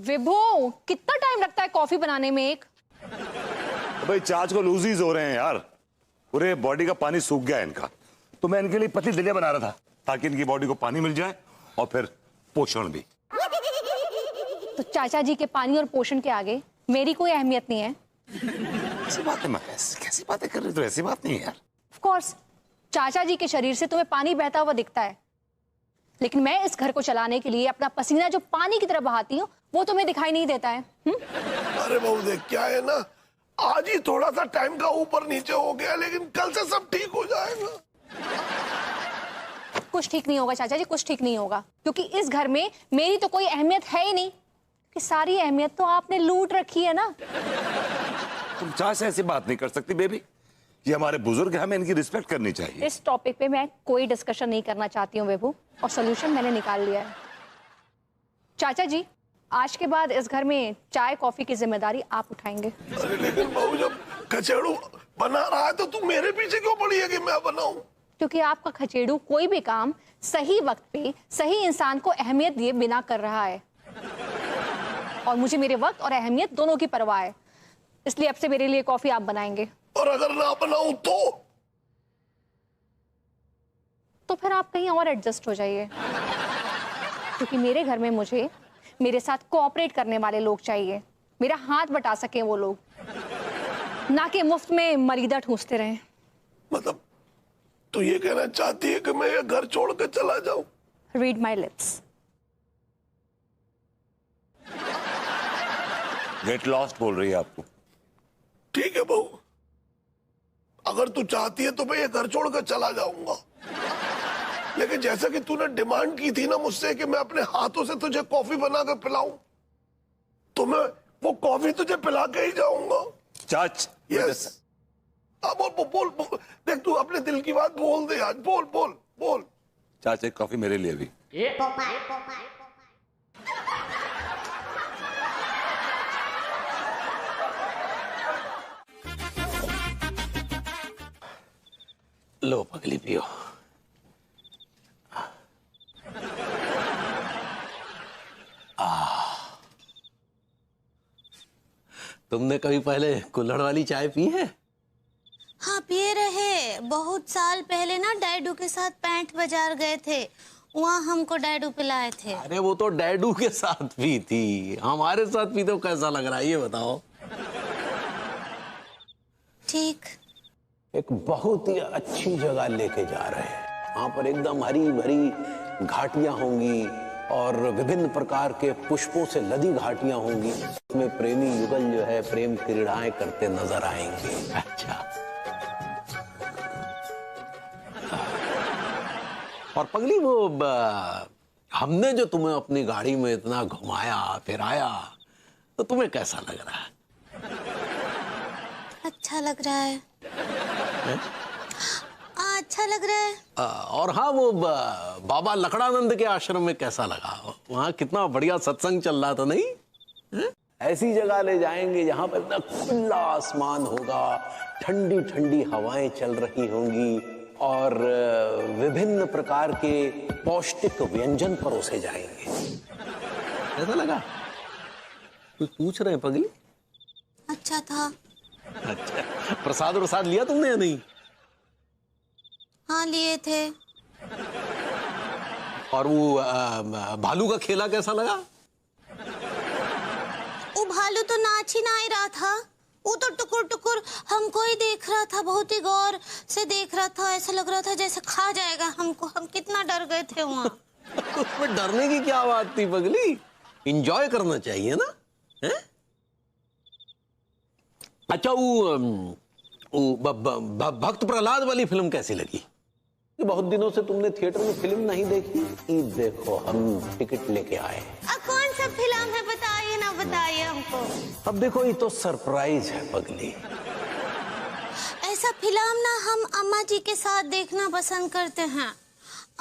विभू, कितना टाइम लगता है कॉफी बनाने में एक? भाई चार्ज को लूजीज हो रहे हैं यार, पूरे बॉडी का पानी सूख गया है इनका, तो मैं इनके लिए पतली दलिया बना रहा था ताकि इनकी बॉडी को पानी मिल जाए और फिर पोषण भी। तो चाचा जी के पानी और पोषण के आगे मेरी कोई अहमियत नहीं है। ऐसी बातें मैं कैसी बातें कर रही, तो ऐसी बात नहीं है यार। ऑफ कोर्स चाचा जी के शरीर से तुम्हें पानी बहता हुआ दिखता है, लेकिन मैं इस घर को चलाने के लिए अपना पसीना जो पानी की तरह बहाती हूँ वो तुम्हें दिखाई नहीं देता है। अरे बहू देख, क्या है ना, आज ही थोड़ा सा टाइम का ऊपर नीचे हो गया, लेकिन कल से सब ठीक हो जाएगा। कुछ ठीक नहीं होगा चाचा जी, कुछ ठीक नहीं होगा, क्योंकि इस घर में मेरी तो कोई अहमियत है ही नहीं, कि सारी अहमियत तो आपने लूट रखी है ना। तुम चाचा से ऐसी बात नहीं कर सकती बेबी, ये हमारे बुजुर्ग हैं, हमें इनकी रिस्पेक्ट करनी चाहिए। इस टॉपिक पे मैं कोई डिस्कशन नहीं करना चाहती हूँ विभू, और सोल्यूशन मैंने निकाल लिया है। चाचा जी, आज के बाद इस घर में चाय कॉफी की जिम्मेदारी आप उठाएंगे। अरे लेकिन बहू, जब खचेड़ू बना रहा है तो तुम मेरे पीछे क्यों पड़ी है कि मैं बनाऊं? क्योंकि आपका खचेड़ू कोई भी काम सही वक्त पे सही इंसान को अहमियत दिए बिना कर रहा है, और मुझे मेरे वक्त और अहमियत दोनों की परवाह है, इसलिए अब से मेरे लिए कॉफी आप बनाएंगे। और अगर ना बनाऊं तो फिर आप कहीं और एडजस्ट हो जाइए, क्योंकि मेरे घर में मुझे मेरे साथ कोऑपरेट करने वाले लोग चाहिए, मेरा हाथ बटा सके वो लोग, ना कि मुफ्त में मरीदा ठूसते रहें। मतलब तू ये कहना चाहती है कि मैं ये घर छोड़ कर चला जाऊं? Read my lips. Get lost बोल रही है आपको। ठीक है बहू, अगर तू चाहती है तो मैं ये घर छोड़कर चला जाऊंगा, लेकिन जैसा कि तूने डिमांड की थी ना मुझसे कि मैं अपने हाथों से तुझे कॉफी बनाकर पिलाऊं, तो मैं वो कॉफी तुझे पिला के ही जाऊंगा। चाच, यस। अब बोल, देख तू अपने दिल की बात बोल दे आज, बोल। चाचा एक कॉफी मेरे लिए भी। लो पगली पियो। तुमने कभी पहले कुल्हड़ वाली चाय पी है? हाँ पिए रहे, बहुत साल पहले ना डैडू के साथ पैंट बाजार गए थे, वहाँ हमको डैडू पिलाए थे। अरे वो तो डैडू के साथ पी थी, हमारे साथ पी तो कैसा लग रहा है ये बताओ। ठीक। एक बहुत ही अच्छी जगह लेके जा रहे हैं, वहां पर एकदम हरी भरी घाटियां होंगी और विभिन्न प्रकार के पुष्पों से लदी घाटियां होंगी, उसमें प्रेमी युगल जो है प्रेम क्रीड़ाएं करते नजर आएंगे। अच्छा, और पगली वो हमने जो तुम्हें अपनी गाड़ी में इतना घुमाया फिराया, तो तुम्हें कैसा लग रहा है? अच्छा लग रहा है। अच्छा लग रहा है। और हाँ, वो बाबा लकड़ानंद के आश्रम में कैसा लगा? वहाँ कितना बढ़िया सत्संग चल रहा था, नहीं? ऐसी जगह ले जाएंगे जहाँ पर इतना खुला आसमान होगा, ठंडी ठंडी हवाएं चल रही होंगी और विभिन्न प्रकार के पौष्टिक व्यंजन परोसे जाएंगे। कैसा लगा? कुछ पूछ रहे हैं पगली? अच्छा था। अच्छा, प्रसाद लिया तुमने या नहीं? हाँ लिए थे। और वो भालू का खेला कैसा लगा? वो भालू तो नाच ही ना ही रहा था, वो तो टुकुर टुकुर हमको ही देख रहा था, बहुत ही गौर से देख रहा था, ऐसा लग रहा था जैसे खा जाएगा हमको। हम कितना डर गए थे वहाँ। उसमें डरने की क्या बात थी पगली? एंजॉय करना चाहिए ना, है? अच्छा, वो भक्त प्रहलाद वाली फिल्म कैसी लगी? बहुत दिनों से तुमने थिएटर में फिल्म नहीं देखी। देखो हम टिकट लेके आए। कौन सा फिल्म है बताइए ना, बताइए हमको। अब देखो ये तो सरप्राइज है पगली। ऐसा फिल्म ना हम अम्मा जी के साथ देखना पसंद करते हैं,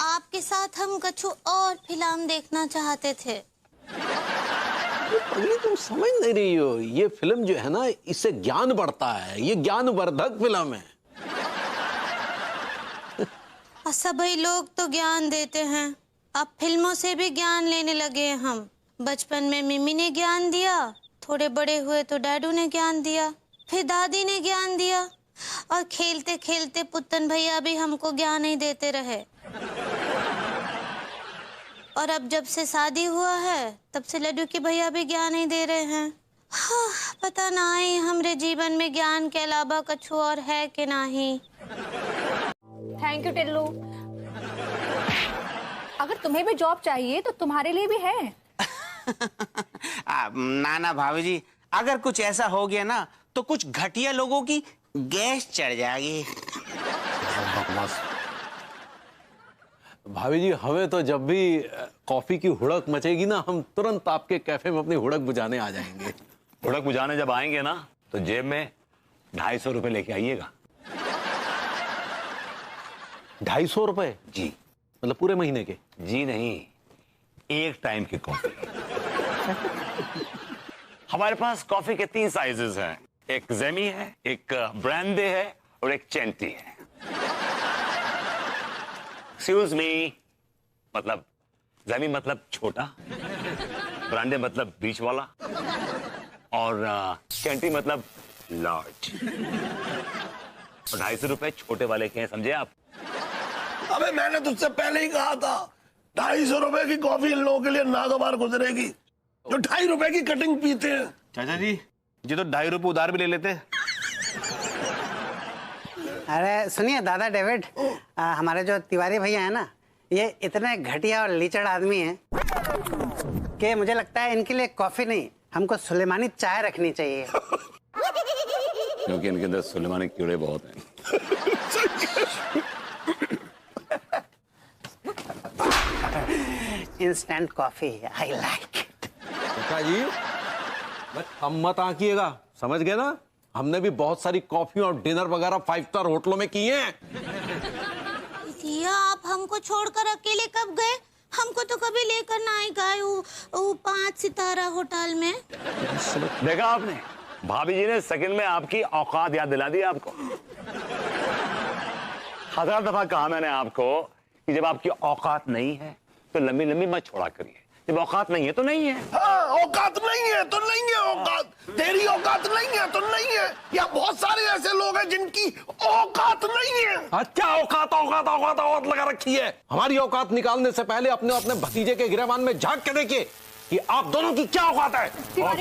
आपके साथ हम कुछ और फिल्म देखना चाहते थे। पगली तुम समझ नहीं रही हो, ये फिल्म जो है ना इससे ज्ञान बढ़ता है, ये ज्ञानवर्धक फिल्म है। सभी लोग तो ज्ञान देते हैं, अब फिल्मों से भी ज्ञान लेने लगे हैं हम। बचपन में मिमी ने ज्ञान दिया, थोड़े बड़े हुए तो डैडू ने ज्ञान दिया, फिर दादी ने ज्ञान दिया, और खेलते खेलते पुत्तन भैया भी हमको ज्ञान ही देते रहे। और अब जब से शादी हुआ है तब से लड्डू के भैया भी ज्ञान ही दे रहे हैं। हाँ, पता नहीं हमरे जीवन में ज्ञान के अलावा कुछ और है कि नहीं। Thank you Tillu. अगर तुम्हें भी जॉब चाहिए तो तुम्हारे लिए भी है। ना ना भाभी जी, अगर कुछ ऐसा हो गया ना तो कुछ घटिया लोगों की गैस चढ़ जाएगी। भाभी जी, हमें तो जब भी कॉफी की हुड़क मचेगी ना, हम तुरंत आपके कैफे में अपनी हुड़क बुझाने आ जाएंगे। हुड़क बुझाने जब आएंगे ना तो जेब में 250 रुपए लेके आइएगा। 250 रुपए? जी। मतलब पूरे महीने के? जी नहीं, एक टाइम की कॉफी। हमारे पास कॉफी के 3 साइजेस हैं, एक जेमी है, एक ब्रांडे है और एक चेंटी है। एक्सक्यूज मी मतलब जेमी मतलब छोटा, ब्रांडे मतलब बीच वाला, और चेंटी मतलब लार्ज। 250 रुपए छोटे वाले के हैं, समझे आप? अबे मैंने तुझसे पहले ही कहा था 250 रुपए की कॉफी इन लोगों के लिए नागवार गुजरेगी जो 2.5 रुपए की कटिंग पीते हैं। चाचा जी, ये तो 2.5 रुपए उधार भी ले लेते। अरे सुनिए दादा डेविड, हमारे जो तिवारी भैया है ना, ये इतने घटिया और लीचड़ आदमी हैं कि मुझे लगता है इनके लिए कॉफी नहीं, हमको सुलेमानी चाय रखनी चाहिए। क्योंकि इनके अंदर सुलेमानी कीड़े बहुत हैं। Instant coffee, I like it. चाचा जी, बस हम मत आंकिएगा, समझ गए ना? हमने भी बहुत सारी कॉफी और डिनर वगैरह 5 स्टार होटलों में किए हैं। भैया, आप हमको छोड़कर अकेले कब गए? हमको तो कभी लेकर ना ही गए वो 5 सितारा होटल में। देखा आपने, भाभी जी ने सेकंड में आपकी औकात याद दिला दी आपको। 1000 दफा कहा मैंने आपको कि जब आपकी औकात नहीं है तो लंबी लंबी मत छोड़ा करिए, जब औकात नहीं है तो नहीं है। हाँ, औकात नहीं है तो नहीं है औकात, तेरी औकात नहीं है तो नहीं है। या बहुत सारे ऐसे लोग हैं जिनकी औकात नहीं है। क्या औकात औकात औकात औकात लगा रखी है? हमारी औकात निकालने से पहले अपने भतीजे के गिरहमान में झांक के देखिए कि आप दोनों की क्या औकात है।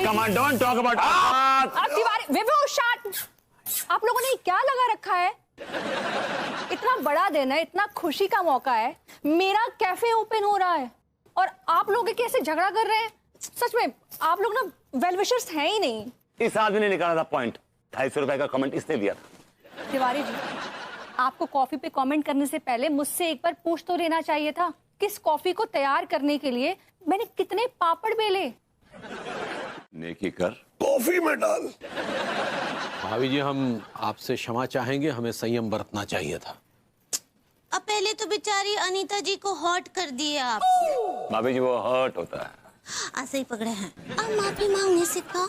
Come on, don't talk about औकात। तिवारी, विभू, शट। आप लोगों ने क्या लगा रखा है? इतना बड़ा दिन है, इतना खुशी का मौका है, मेरा कैफे ओपन हो रहा है और आप लोग कैसे झगड़ा कर रहे हैं? सच में आप लोग ना वेल विशर्स हैं ही नहीं। इस आदमी ने निकाला था पॉइंट, 250 रुपए का कमेंट इसने दिया था। तिवारी जी, आपको कॉफी पे कमेंट करने से पहले मुझसे एक बार पूछ तो लेना चाहिए था, किस कॉफी को तैयार करने के लिए मैंने कितने पापड़ बेले। नेकी कर, कॉफी में डाल। भाभी जी, हम आपसे क्षमा चाहेंगे, हमें संयम बरतना चाहिए था। अब पहले तो बेचारी अनीता जी को हॉट कर दिए आप। भाभी जी वो हर्ट होता है। ऐसे ही पकड़े हैं। अब माफी मांगने से का?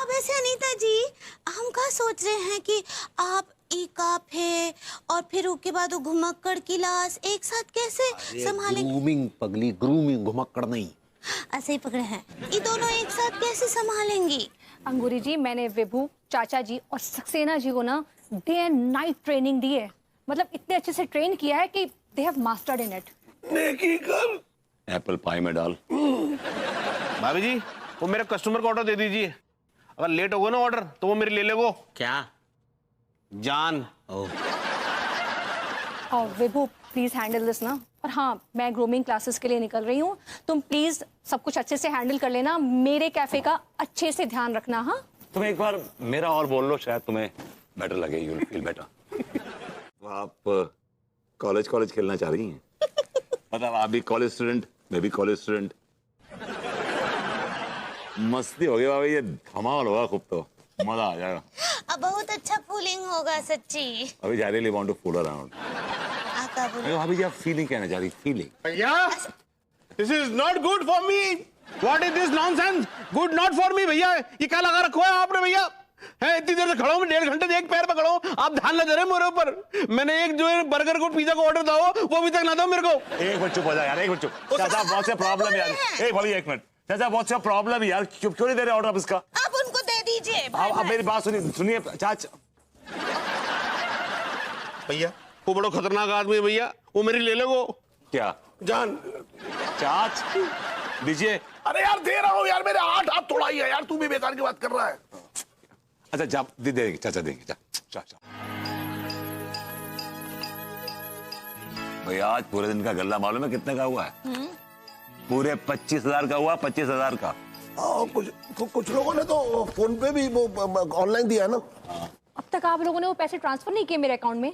अब ऐसे अनीता जी, हम का सोच रहे हैं कि आप ई काफे और फिर उसके बाद वो घुमक्कड़ की लाश एक साथ कैसे संभालेंगे? ग्रूमिंग पगली, ग्रूमिंग, घुमक्कड़ नहीं। ऐसे ही पकड़े हैं। ये दोनों एक साथ कैसे संभालेंगी? अंगूरी जी, मैंने विभू, चाचा जी और सक्सेना जी को ना डे एंड नाइट ट्रेनिंग दी है। मतलब इतने अच्छे से ट्रेन किया है कि they have mastered in it. नेकी कर। एप्पल पाई में डाल। भाभी जी, वो मेरे कस्टमर को ऑर्डर दे दीजिए। अगर लेट होगा ना ऑर्डर तो वो मेरे ले ले। वो क्या? जान। और विभू, प्लीज हैंडल दिस ना। और हाँ, मैं ग्रूमिंग क्लासेस के लिए निकल रही हूँ, तुम प्लीज सब कुछ अच्छे से हैंडल कर लेना, मेरे कैफे का अच्छे से ध्यान रखना। हाँ, तुम एक बार मेरा और बोल लो, शायद तुम्हें बेटर लगे, यू विल फील बेटर। आप कॉलेज खेलना चाह रही हैं? मतलब आप भी कॉलेज स्टूडेंट, मैं भी कॉलेज स्टूडेंट। मस्ती होगी भाई, ये धमाल होगा खूब, तो मजा आ जाएगा। अब बहुत अच्छा फूलिंग होगा सच्ची। अभी जा रही वांट टू फूल अराउंड। आता बोलो। अभी जी आप फीलिंग कहना चाह रही? फीलिंग? भैया, this is not good for me. What is this nonsense? Good not for me भैया, ये क्या लगा रखो है आपने भैया? है इतनी देर से खड़ा हूँ, 1.5 घंटे से एक पैर पे खड़ा हूँ, आप ध्यान न दे रहे मेरे ऊपर। मैंने एक जो है बर्गर को पिज्जा का ऑर्डर था वो अभी तक ना दो मेरे को। एक मिनट चुप हो जा यार, एक मिनट चुप। चाचा बहुत से प्रॉब्लम यार, एक भली एक मिनट। चाचा बहुत सा प्रॉब्लम यार, क्यों नहीं दे रहे ऑर्डर इसका? आप उनको दे दीजिए। आप मेरी बात सुनिए चाचा। भैया वो बड़ा खतरनाक आदमी है भैया, वो मेरी ले लो वो। क्या जान चाच दीजिए। अरे यार दे रहा हूँ यार, मेरे 8 हाथ तोड़ा ही है यार, तू भी बेकार की बात कर रहा है। अच्छा जा दे देंगे चाचा, देंगे चाचा। भैया आज पूरे दिन का गल्ला मालूम है कितने का हुआ है? पूरे 25,000 का हुआ, 25,000 का। कुछ लोगों ने तो फोन पे भी वो ऑनलाइन दिया है ना। अब तक आप लोगों ने वो पैसे ट्रांसफर नहीं किए मेरे अकाउंट में।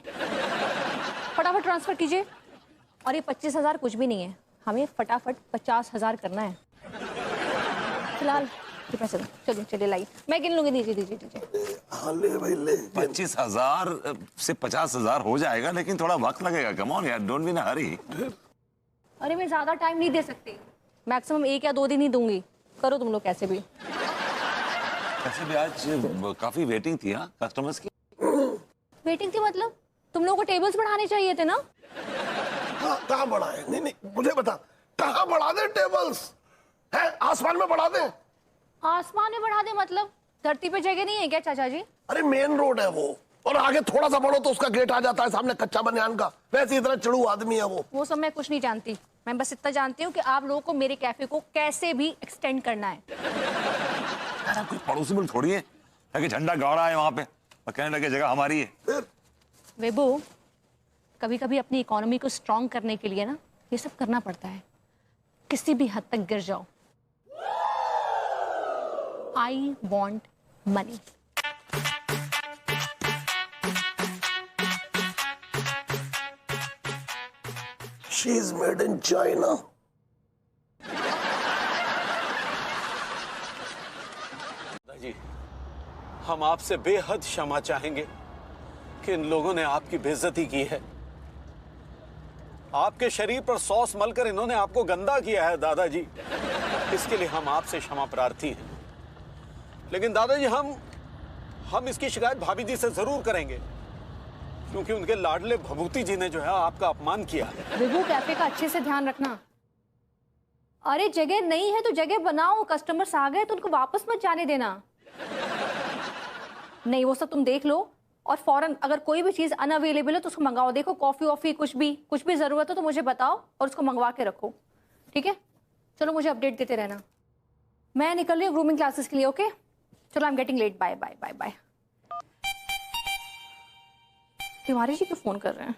फटाफट ट्रांसफर कीजिए। और ये 25,000 कुछ भी नहीं है, हमें फटाफट 50,000 करना है। फिलहाल ये पैसे दो, चलिए चलिए लाइए, मैं गिन लूंगी। दीजिए। हाँ ले भाई ले। 25,000 से 50,000 हो जाएगा, लेकिन थोड़ा वक्त लगेगा। कम ऑन यार, डोंट बी इन अ हरी। अरे मैं ज्यादा टाइम नहीं दे सकती, मैक्सिमम 1 या 2 दिन ही दूंगी। करो तुम लोग कैसे भी। वैसे भी आज काफी वेटिंग थी हाँ कस्टमर्स की। वेटिंग थी मतलब? तुम लोगों को टेबल्स बढ़ाने चाहिए थे ना। हाँ कहाँ बढ़ाए? नहीं मुझे बता, कहाँ बढ़ा दे टेबल्स? है आसमान में बढ़ा दे? आसमान में बढ़ा दे मतलब धरती पे जगह नहीं है क्या चाचा जी? अरे मेन रोड है वो, और आगे थोड़ा सा बढ़ो तो उसका गेट आ जाता है सामने, कच्चा बनियान का। वैसे इतना चड़ू आदमी है वो सब मैं कुछ नहीं जानती। मैं बस इतना जानती हूँ कि आप लोगों को मेरे कैफे को कैसे भी एक्सटेंड करना है। यार कोई पड़ोसी मुल्क थोड़ी है कि झंडा गाड़ा है वहां पे और कहने लगे जगह हमारी है। वेबू, कभी कभी अपनी इकोनॉमी को स्ट्रॉन्ग करने के लिए ना ये सब करना पड़ता है। किसी भी हद तक गिर जाओ। I want money. She is made in China. जी हम आपसे बेहद क्षमा चाहेंगे कि इन लोगों ने आपकी बेइज्जती की है। आपके शरीर पर सॉस मलकर इन्होंने आपको गंदा किया है दादाजी। इसके लिए हम आपसे क्षमा प्रार्थी हैं। लेकिन दादाजी हम इसकी शिकायत भाभी जी से जरूर करेंगे, क्योंकि उनके लाडले भभूति जी ने जो है आपका अपमान किया है। विभू कैफे का अच्छे से ध्यान रखना। अरे जगह नहीं है तो जगह बनाओ, कस्टमर्स आ गए तो उनको वापस मत जाने देना। नहीं वो सब तुम देख लो, और फौरन अगर कोई भी चीज अनअवेलेबल है तो उसको मंगाओ। देखो कॉफी वॉफी कुछ भी जरूरत है तो मुझे बताओ और उसको मंगवा के रखो, ठीक है? चलो मुझे अपडेट देते रहना। मैं निकल रही हूँ ग्रूमिंग क्लासेस के लिए। ओके चलो, I am getting late. Bye bye bye bye. Tiwari ji क्यों फोन कर रहे हैं?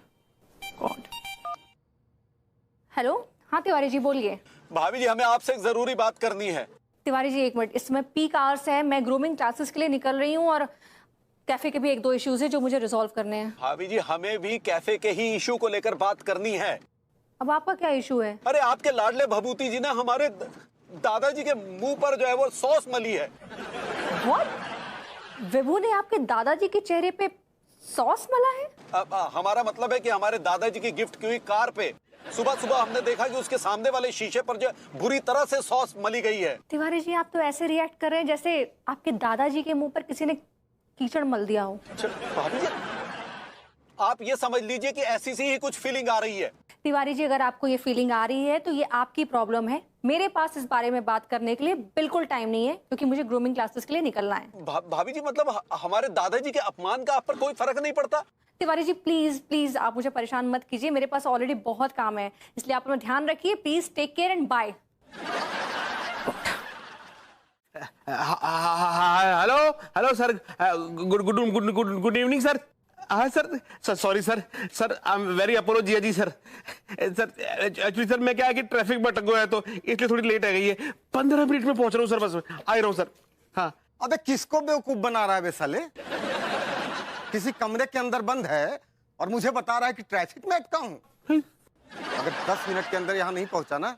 गॉड। हेलो, हाँ तिवारी जी बोलिए। भाभी जी हमें आपसे एक जरूरी बात करनी है। तिवारी जी एक मिनट, इस समय पीक आवर्स है, मैं ग्रूमिंग क्लासेस के लिए निकल रही हूँ और कैफे के भी 1-2 इश्यूज है जो मुझे रिजॉल्व करने हैं। भाभी जी हमें भी कैफे के ही इशू को लेकर बात करनी है। अब आपका क्या इशू है? अरे आपके लाडले भभूति जी ने हमारे दादाजी के मुंह पर जो है वो सॉस मली है। What? विभू ने आपके दादाजी के चेहरे पे सॉस मला है? हमारा मतलब है कि हमारे दादाजी की गिफ्ट की हुई कार पे सुबह सुबह हमने देखा कि उसके सामने वाले शीशे पर जो बुरी तरह से सॉस मली गई है। तिवारी जी आप तो ऐसे रिएक्ट कर रहे हैं जैसे आपके दादाजी के मुंह पर किसी ने कीचड़ मल दिया हो। भाभी जी आप ये समझ लीजिए कि ऐसी सी ही कुछ फीलिंग आ रही है। तिवारी जी अगर आपको ये फीलिंग आ रही है तो ये आपकी प्रॉब्लम है। मेरे पास इस बारे में बात करने के लिए बिल्कुल टाइम नहीं है, क्योंकि मुझे ग्रूमिंग क्लासेस के लिए निकलना है। भाभी जी मतलब हमारे दादाजी के अपमान का आप पर कोई फर्क नहीं पड़ता? तिवारी जी प्लीज प्लीज आप मुझे परेशान मत कीजिए, मेरे पास ऑलरेडी बहुत काम है, इसलिए आप अपना ध्यान रखिए। Please take care and bye. Hello hello sir, good evening sir. हाँ sir, sorry sir I am very apology जी सर। एक्चुअली सर मैं क्या है कि ट्रैफिक में अटक गया है तो इसलिए थोड़ी लेट आ गई है। 15 मिनट में पहुंच रहा हूँ सर, बस आ रहा हूँ सर। हाँ अबे किसको बेवकूफ बना रहा है बे साले? किसी कमरे के अंदर बंद है और मुझे बता रहा है कि ट्रैफिक में अटका हूँ। अगर 10 मिनट के अंदर यहाँ नहीं पहुंचा ना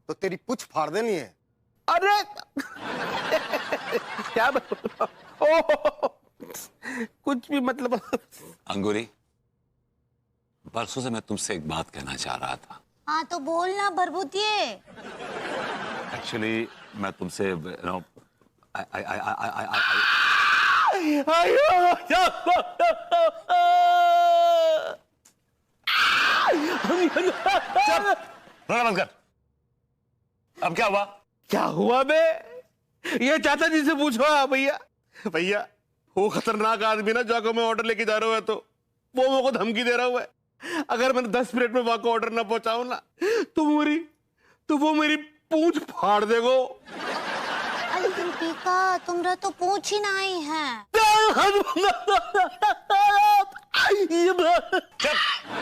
तो तेरी पुछ फाड़ देनी है। अरे क्या कुछ भी मतलब। अंगूरी, परसों से मैं तुमसे एक बात कहना चाह रहा था। हाँ तो बोलना बरबूतिए। एक्चुअली मैं तुमसे रोना बंद कर। अब क्या हुआ? क्या हुआ बे? ये चाचा जी से पूछो आप। भैया भैया वो खतरनाक आदमी ना जाको मैं ऑर्डर लेके जा रहा हूँ, तो वो मेरे को धमकी दे रहा हुआ है, अगर मैंने 10 मिनट में वहां को ऑर्डर ना पहुंचाऊं ना तो वो मेरी पूंछ फाड़ देगो। अरे दीपिका, तुमरा तो पूछ ही नहीं है।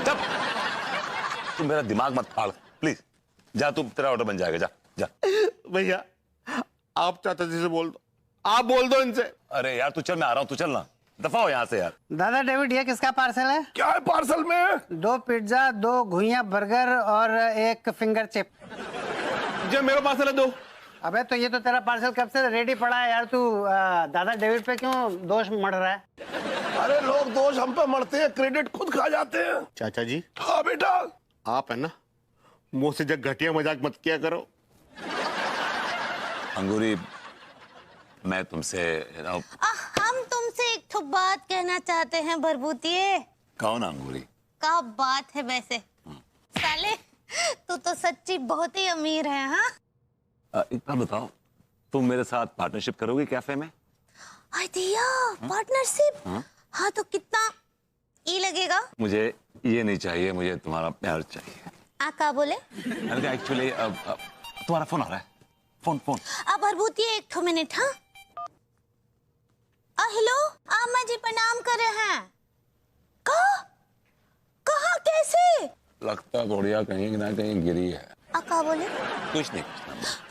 चुप। तुम मेरा दिमाग मत फाड़ प्लीज। जा, तुम तेरा ऑर्डर बन जाएगा। जा जा। भैया आप चाचा जी से बोल दो, आप बोल दो इनसे। अरे यार तू चल, मैं आ रहा हूँ, तू चल ना, दफा हो यहाँ से यार। दादा डेविड, ये किसका पार्सल है? क्या है पार्सल में? 2 पिज्जा, 2 घुइयां बर्गर और 1 फिंगर चिप। जब मेरा पार्सल है 2। अबे तो ये तो तेरा पार्सल कब से रेडी पड़ा है यार, तू दादा डेविड पे क्यों दोष मढ़ रहा है? अरे लोग दोष हम पे मरते हैं, क्रेडिट खुद खा जाते हैं। चाचा जी हाँ बेटा। आप है ना, मुंह से जब घटिया मजाक मत किया करो। अंगूरी, मैं तुमसे हम तुमसे एक तो बात कहना चाहते हैं भरभूतिये। कौन अंगूरी? क्या बात है वैसे साले, तू तो सच्ची बहुत ही अमीर है। हाँ एक बात बताओ, तुम मेरे साथ पार्टनरशिप करोगे कैफे में? Idea partnership. हाँ तो कितना ई लगेगा? मुझे ये नहीं चाहिए, मुझे तुम्हारा प्यार चाहिए। क्या बोले? अरे एक्चुअली तुम्हारा फोन आ रहा है। फोन। अब भरभूतिये 1 मिनट। हाँ हेलो, अम्मा जी प्रणाम कर रहे हैं। कहाँ कैसे? लगता बढ़िया कहीं ना कहीं गिरी है। क्या बोले? कुछ नहीं।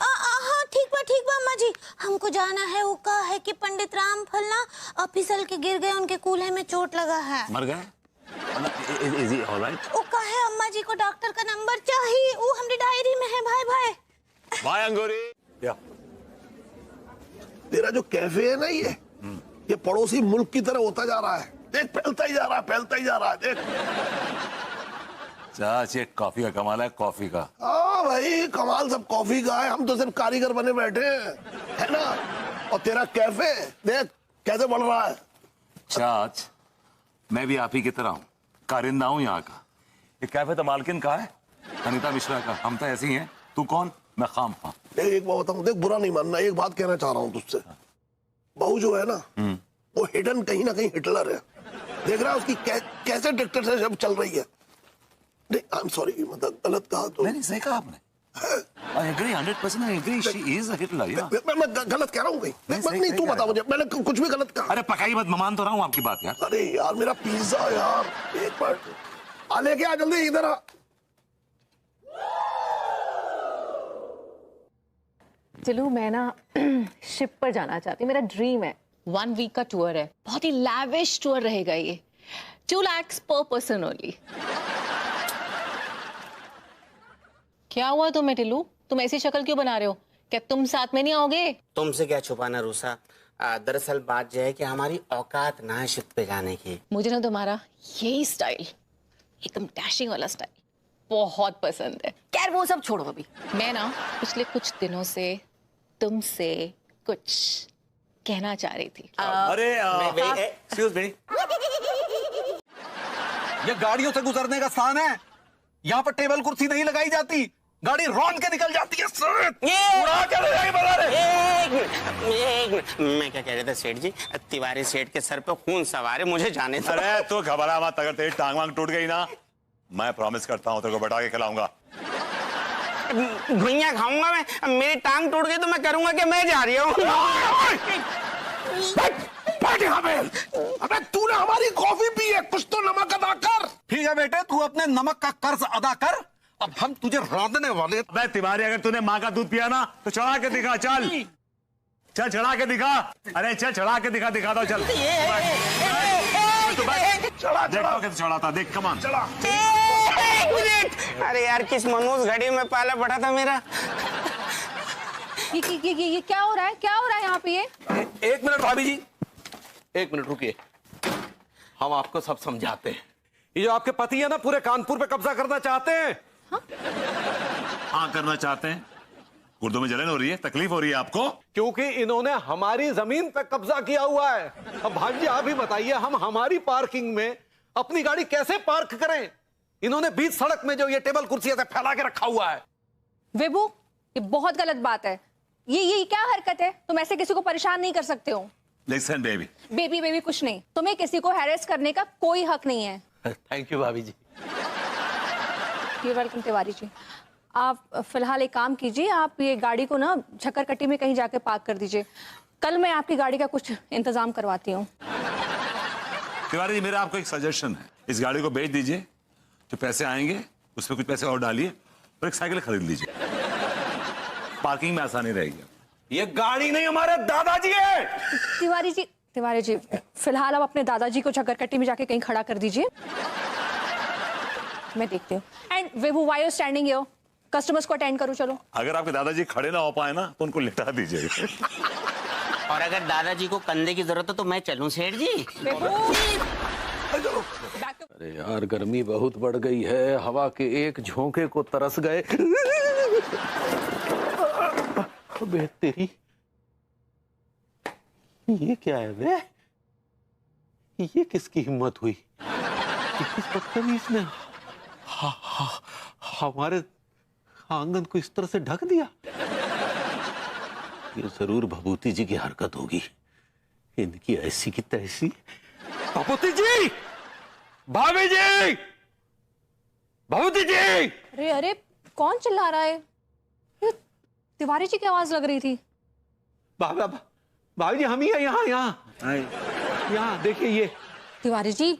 हाँ ठीक बा अम्मा जी, हमको जाना है। वो कहा है कि पंडित रामफल ना फिसल के गिर गए, उनके कूल्हे में चोट लगा है। मर गए? Is he all right? वो कहा है अम्मा जी को डॉक्टर का नंबर चाहिए, वो हमारी डायरी में है। भाई बाय अंगूरी। या तेरा जो कैफे है ना, ये पड़ोसी मुल्क की तरह होता जा रहा है। देख, फैलता ही जा रहा है। देख चाच, ये कॉफी का कमाल है, कॉफी का। हाँ भाई, कमाल सब कॉफी का है, हम तो सिर्फ कारीगर बने बैठे हैं, है ना। और तेरा कैफे देख कैसे बढ़ रहा है। चाच, मैं भी आप ही की तरह हूँ, कारिंदा हूँ यहाँ का। ये कैफे तो मालकिन का है, अनीता मिश्रा का। हम तो ऐसे ही हैं। तू कौन? मैं खामखा। देख एक बात बताऊं, देख बुरा नहीं मानना, एक बात कहना चाह रहा हूँ तुझसे। बहू जो है ना, वो हिडन कहीं ना कहीं हिटलर है। देख रहा है उसकी कैसे डिक्टेटरशिप चल रही है। नहीं, आई एम सॉरी, मतलब गलत कहा तो। नहीं, सही कहा आपने। I agree 100%. I agree. She is a Hitler. Yeah. मैं गलत कह रहा हूँ कहीं? नहीं, तू बता मुझे, मैंने कुछ भी गलत कहा? अरे पकाई मत, मैं मान तो रहा हूँ आपकी बात यार। अरे यार मेरा पिज्जा यार, एक मिनट लेके आ जल्दी, इधर आ। चलो मैं ना शिप पर जाना चाहती हूँ, मेरा ड्रीम है। 1 वीक का टूर है, बहुत ही लैविश टूर रहेगा ये। 2 lakhs पर पर्सन ओनली। क्या हुआ तुम्हें टिल्लू? तुम ऐसी शक्ल क्यों बना रहे हो? क्या तुम साथ में नहीं आओगे? तुमसे क्या छुपाना रूसा। दरअसल बात यह है कि हमारी औकात ना है शिप पे जाने की। मुझे ना तुम्हारा यही स्टाइल, एकदम डैशिंग वाला स्टाइल बहुत पसंद है। खैर वो सब छोड़ो अभी। मैं ना पिछले कुछ दिनों से तुमसे कुछ कहना चाह रही थी। अरे एक्सक्यूज मी, ये गाड़ियों से गुजरने का स्थान है, यहाँ पर टेबल कुर्सी नहीं लगाई जाती, गाड़ी रौंद के निकल जाती है। उड़ा के ले जाएगी बता रहे। एक मिनट, मैं क्या कह रहे थे सेठ जी, तिवारी सेठ के सर पे खून सवार है, मुझे जाने दो। अरे तू घबरा मत, अगर तेरी टांग वांग टूट गई ना, मैं प्रॉमिस करता हूँ तेरे को बैठा के खिलाऊंगा। घुइयां खाऊंगा मैं, मेरी टांग टूट गई तो मैं करूंगा कि मैं जा रही हूँ। अबे तूने हमारी कॉफी पी है, कुछ तो नमक अदा कर। ठीक है बेटे, तू अपने नमक का कर्ज अदा कर, अब हम तुझे रौंदने वाले। अबे तिवारी, अगर तूने माँ का दूध पिया ना तो चढ़ा के दिखा। चल चढ़ा के दिखा। अरे चल चढ़ा के दिखा दो। चल देखो कैसे चढ़ाता, देख कमान। अरे यार, किस मनोज घड़ी में पाला पड़ा था मेरा। ये क्या हो रहा है? क्या हो रहा है यहाँ पे? ये 1 मिनट भाभी जी, 1 मिनट रुकिए, हम आपको सब समझाते हैं। ये जो आपके पति है ना, पूरे कानपुर पे कब्जा करना चाहते हैं। हाँ करना चाहते हैं, गुर्दों में जलन हो रही है, तकलीफ हो रही है आपको? क्योंकि इन्होंने हमारी जमीन पे कब्जा किया हुआ है। अब भांजी आप ही बताइए, हम हमारी पार्किंग में अपनी गाड़ी कैसे पार्क करें? इन्होंने बीच सड़क में जो ये टेबल कुर्सी ऐसे फैला के रखा हुआ है। विभू, ये बहुत गलत बात है। ये क्या हरकत है? तुम ऐसे किसी को परेशान नहीं कर सकते हो। Listen baby. बेबी बेबी कुछ नहीं, तुम्हें किसी को हैरेस करने का कोई हक नहीं है। थैंक यू भाभी जी। You welcome Tiwari ji. आप फिलहाल एक काम कीजिए, आप ये गाड़ी को ना झक्करकट्टी में कहीं जाके पार्क कर दीजिए। कल मैं आपकी गाड़ी का कुछ इंतजाम करवाती हूँ। तिवारी जी, मेरा आपको एक सजेशन है, इस गाड़ी को बेच दीजिए, जो पैसे आएंगे उसमें कुछ पैसे और डालिए और एक साइकिल खरीद लीजिए, पार्किंग में आसानी रहेगी। ये गाड़ी नहीं, हमारे दादाजी है। तिवारी जी फिलहाल आप अपने दादाजी को झक्करकट्टी में जाके कहीं खड़ा कर दीजिए, मैं देखती हूँ। And Vibhu, why you standing here? Customers को अटेंड करो। चलो, अगर आपके दादाजी खड़े ना हो पाए ना तो उनको लिटा दीजिए। और अगर दादाजी को कंधे की जरूरत हो तो मैं चलूं सेठ जी? अरे यार, गर्मी बहुत बढ़ गई है, हवा के एक झोंके को तरस गए। अबे तेरी, ये क्या है बे? ये किसकी हिम्मत हुई? किस बदतमीज ने हमारे आंगन को इस तरह से ढक दिया? ये जरूर भभूति जी की हरकत होगी, इनकी ऐसी की तैसी। भभूति जी, भाभी जी, भभूति जी। अरे अरे, कौन चिल्ला रहा है? ये तिवारी जी की आवाज लग रही थी। भाभी जी, हम ही हैं यहाँ देखिए। ये तिवारी जी,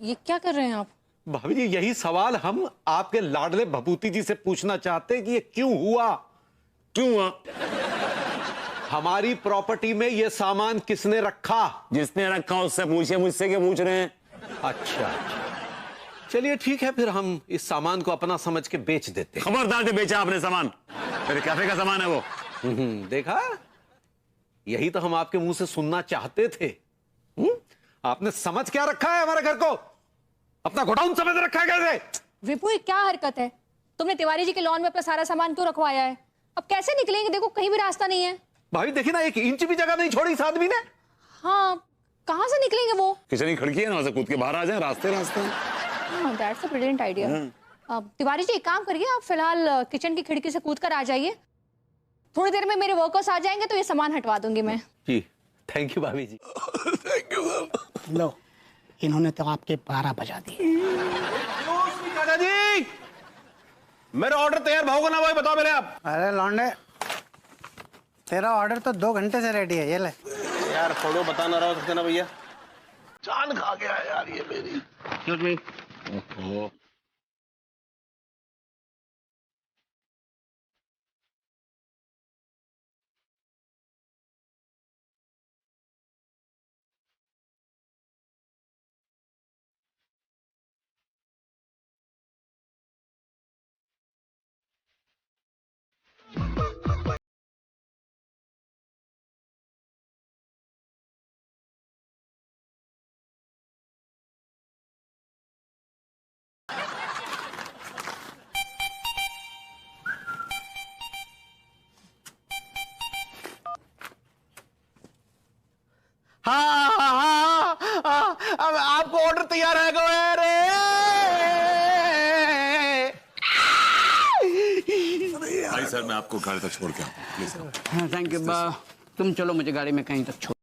ये क्या कर रहे हैं आप? भाभी जी, यही सवाल हम आपके लाडले भभूति जी से पूछना चाहते हैं कि ये क्यों हुआ? हमारी प्रॉपर्टी में ये सामान किसने रखा? जिसने रखा उससे पूछिए, मुझसे क्या पूछ रहे हैं? अच्छा, चलिए ठीक है, फिर हम इस सामान को अपना समझ के बेच देते हैं। खबरदार से बेचा आपने सामान, मेरे कैफे का सामान है वो। देखा, यही तो हम आपके मुंह से सुनना चाहते थे। आपने समझ क्या रखा है हमारे घर को? अपना गोडाउन समझ रखा है कैसे? विभू, ये क्या हरकत है? तुमने तिवारी जी के लॉन में अपना सारा सामान क्यों रखवाया है? अब कैसे निकलेंगे? देखो, कहीं भी रास्ता नहीं है। भाई देखिए ना, 1 इंच भी जगह नहीं छोड़ी इस आदमी ने। हाँ, कहाँ से निकलेंगे वो? किचन की खिड़की है ना, वहां से कूद के बाहर आ जाए, रास्ते। That's a brilliant idea. Tiwari ji, एक काम करिए, आप फिलहाल किचन की खिड़की से कूद कर आ जाइए। थोड़ी देर में मेरे वर्कर्स आ जाएंगे तो ये सामान हटवा दूंगी मैं। जी, थैंक यू भाभी जी। Thank you sir. लो, इन्होंने तो आपके 12 बजा दिए। दादाजी, मेरा ऑर्डर तैयार भागो ना भाई, बताओ मेरे आप। अरे लौंडे, तेरा ऑर्डर तो 2 घंटे से रेडी है, ये ले। यार फोटो बता ना रहा हो ना भैया। जान खा गया यार ये मेरी। क्यों भाई? हाँ, अब आपको ऑर्डर तैयार है। भाई सर, मैं आपको गाड़ी तक छोड़ के आऊँ, प्लीज। Thank you. तुम चलो, मुझे गाड़ी में कहीं तक छोड़।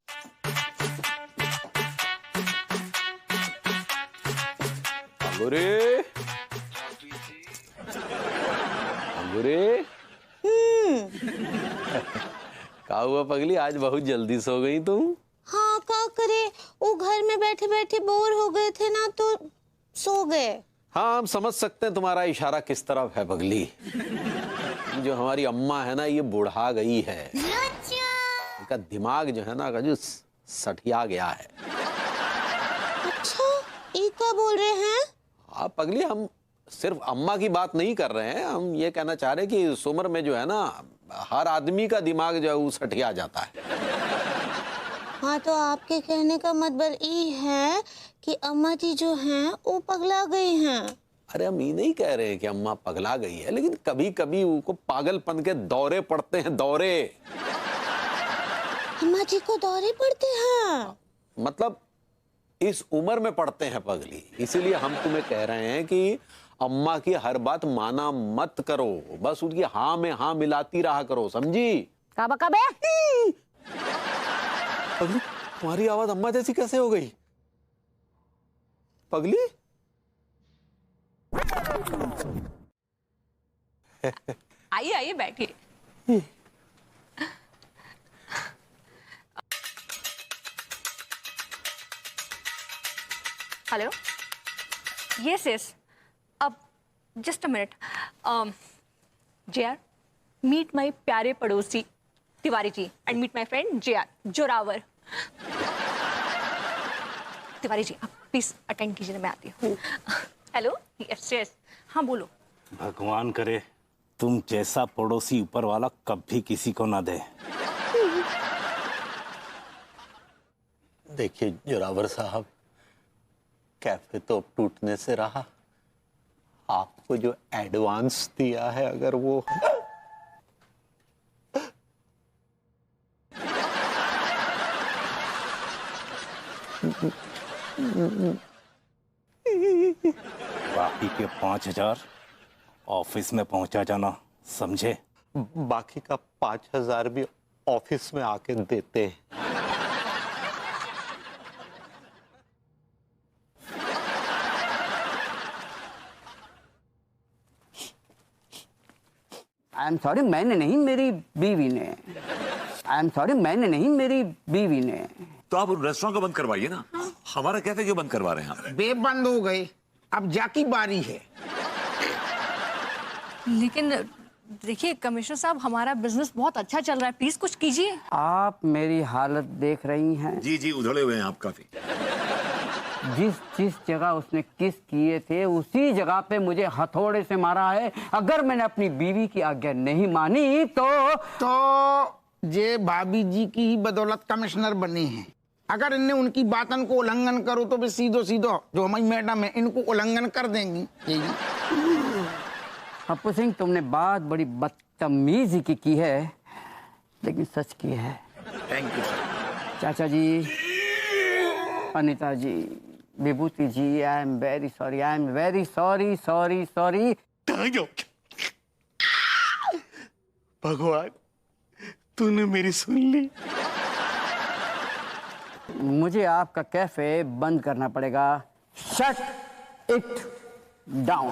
क्या हुआ पगली, आज बहुत जल्दी सो गई तुम? हाँ, क्या करे, वो घर में बैठे बैठे बोर हो गए थे ना, तो सो गए। हाँ, हम समझ सकते हैं तुम्हारा इशारा किस तरफ है पगली। जो हमारी अम्मा है ना, ये बुढ़ा गई है, इनका दिमाग जो है ना, जो सठिया गया है। अच्छा, ये क्या बोल रहे हैं? हाँ पगली, हम सिर्फ अम्मा की बात नहीं कर रहे हैं, हम ये कहना चाह रहे हैं कि इस उम्र में जो है ना, हर आदमी का दिमाग जो है वो सठिया जाता है। हाँ, तो आपके कहने का मतलब ये है कि अम्मा जी जो हैं वो पगला गई हैं। अरे हम ये नहीं कह रहे कि अम्मा पगला गई है, लेकिन कभी कभी उनको पागलपन के दौरे पड़ते हैं, दौरे। अम्मा जी को दौरे पड़ते हैं? मतलब इस उम्र में पड़ते हैं पगली, इसीलिए हम तुम्हें कह रहे हैं कि अम्मा की हर बात माना मत करो, बस उनकी हाँ में हाँ मिलाती रहा करो, समझी? कब कब है? पगली तुम्हारी आवाज अम्मा जैसी कैसे हो गई पगली? आइए आइए बैठिए। हेलो, यस यस, अब just a minute. JR, meet my प्यारे पड़ोसी Tiwari ji and meet my friend JR Zorawar. Tiwari ji आप प्लीज अटेंड कीजिए, मैं आती हूँ। हेलो, यस यस, हाँ बोलो। भगवान करे तुम जैसा पड़ोसी ऊपर वाला कभी किसी को ना दे। देखिए जोरावर साहब, कैफे तो टूटने से रहा, आपको जो एडवांस दिया है अगर वो बाकी के 5,000 ऑफिस में पहुंचा जाना, समझे? बाकी का 5,000 भी ऑफिस में आके देते हैं। आई एम सॉरी, मैंने नहीं, मेरी बीवी ने। आई एम सॉरी, मैंने नहीं, मेरी बीवी ने। तो आप रेस्टोरेंट को बंद करवाइए ना, हमारा कैफे क्यों बंद करवा रहे हैं आप? बे बंद हो गए, अब जाकी बारी है। लेकिन देखिए कमिश्नर साहब, हमारा बिजनेस बहुत अच्छा चल रहा है, प्लीज कुछ कीजिए। आप मेरी हालत देख रही हैं। जी जी, उधड़े हुए हैं आप काफी। जिस जिस जगह उसने किस किए थे उसी जगह पे मुझे हथौड़े से मारा है। अगर मैंने अपनी बीवी की आज्ञा नहीं मानी तो ये भाभी जी की ही बदौलत कमिश्नर बने हैं। अगर इनने उनकी बातन को उल्लंघन करो तो भी सीधो सीधो जो हमारी मैडम है इनको उल्लंघन कर देंगी। पप्पू सिंह, तुमने बात बड़ी बदतमीजी की है, लेकिन सच की है। थैंक यू चाचा जी, Anita ji, Vibhuti ji, I am very sorry, I am very sorry sorry sorry. भगवान तूने मेरी सुन ली। मुझे आपका कैफे बंद करना पड़ेगा। Shut it down.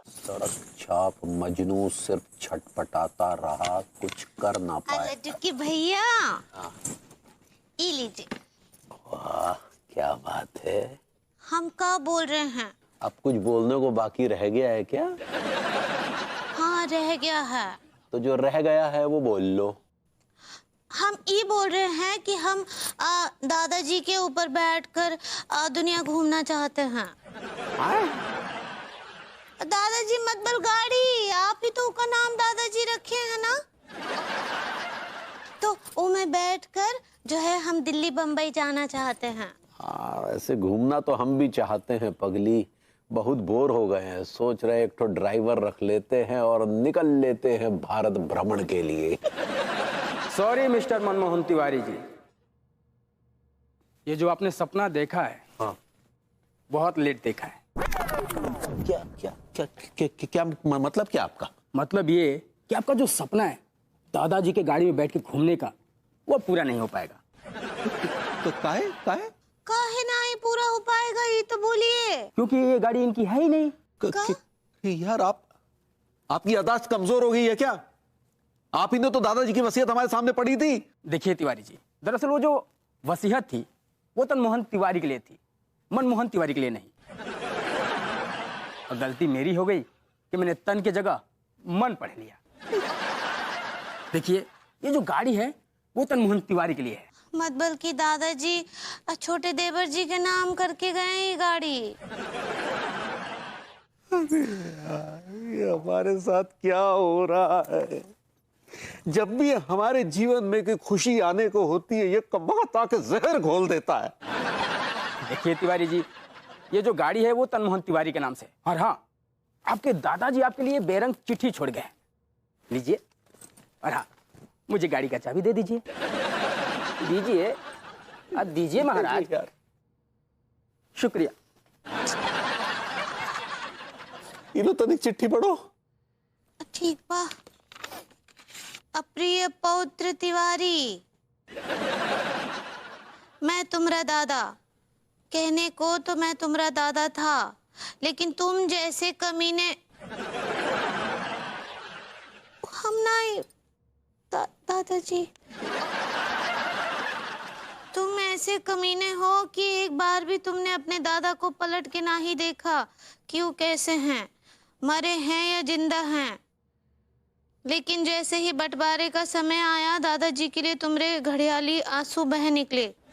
सड़क छाप मजनू सिर्फ छटपटाता रहा, कुछ कर ना पाए। कि भैया ये लीजिए। वाह क्या बात है। हम क्या बोल रहे हैं? अब कुछ बोलने को बाकी रह गया है क्या? हाँ रह गया है। तो जो रह गया है वो बोल लो। हम ये बोल रहे हैं कि हम दादाजी के ऊपर बैठकर दुनिया घूमना चाहते हैं। दादाजी मतलब गाड़ी, आप ही तो का नाम दादाजी रखे हैं ना, तो वो में बैठकर जो है हम दिल्ली बम्बई जाना चाहते हैं। हाँ ऐसे घूमना तो हम भी चाहते हैं पगली, बहुत बोर हो गए हैं, सोच रहे एक तो ड्राइवर रख लेते हैं और निकल लेते हैं भारत भ्रमण के लिए। सॉरी मिस्टर मनमोहन तिवारी जी, ये जो आपने सपना देखा है, हाँ बहुत लेट देखा है। क्या क्या क्या क्या, क्या मतलब क्या आपका? मतलब ये कि आपका जो सपना है दादाजी के गाड़ी में बैठ के घूमने का, वो पूरा नहीं हो पाएगा। तो काहे नहीं पूरा हो पाएगा, ये तो बोलिए। क्योंकि ये गाड़ी इनकी है ही नहीं। यार आपकी याददाश्त कमजोर हो गई है क्या? आप ही ने तो दादाजी की वसीयत हमारे सामने पड़ी थी। देखिए तिवारी जी, दरअसल वो जो वसीयत थी वो मनमोहन तिवारी के लिए थी, मनमोहन तिवारी के लिए नहीं। और गलती मेरी हो गई कि मैंने तन की जगह मन पढ़ लिया। देखिए ये जो गाड़ी है वो मनमोहन तिवारी के लिए है। मतलब कि दादाजी छोटे देवर जी के नाम करके गए ये गाड़ी। ये हमारे साथ क्या हो रहा है? जब भी हमारे जीवन में कोई खुशी आने को होती है ये कबात आके जहर घोल देता है। देखिए तिवारी जी, ये जो गाड़ी है वो तनमोहन तिवारी के नाम से। और हाँ, आपके दादाजी आपके लिए बेरंग चिट्ठी छोड़ गए, लीजिए। और हाँ, मुझे गाड़ी का चाबी दे दीजिए। दीजिए, दीजिए महाराज। शुक्रिया। इनो तनिक चिट्ठी पढ़ो। ठीक बा। अप्रिय पौत्र तिवारी, मैं तुम्हारा दादा, कहने को तो मैं तुम्हारा दादा था, लेकिन तुम जैसे कमीने हम नहीं दादाजी, तुम ऐसे कमीने हो कि एक बार भी तुमने अपने दादा को पलट के ना ही देखा कि वो कैसे हैं, मरे हैं या जिंदा हैं। लेकिन जैसे ही बंटवारे का समय आया, दादाजी के लिए तुम्हारे घड़ियाली आंसू बह निकले।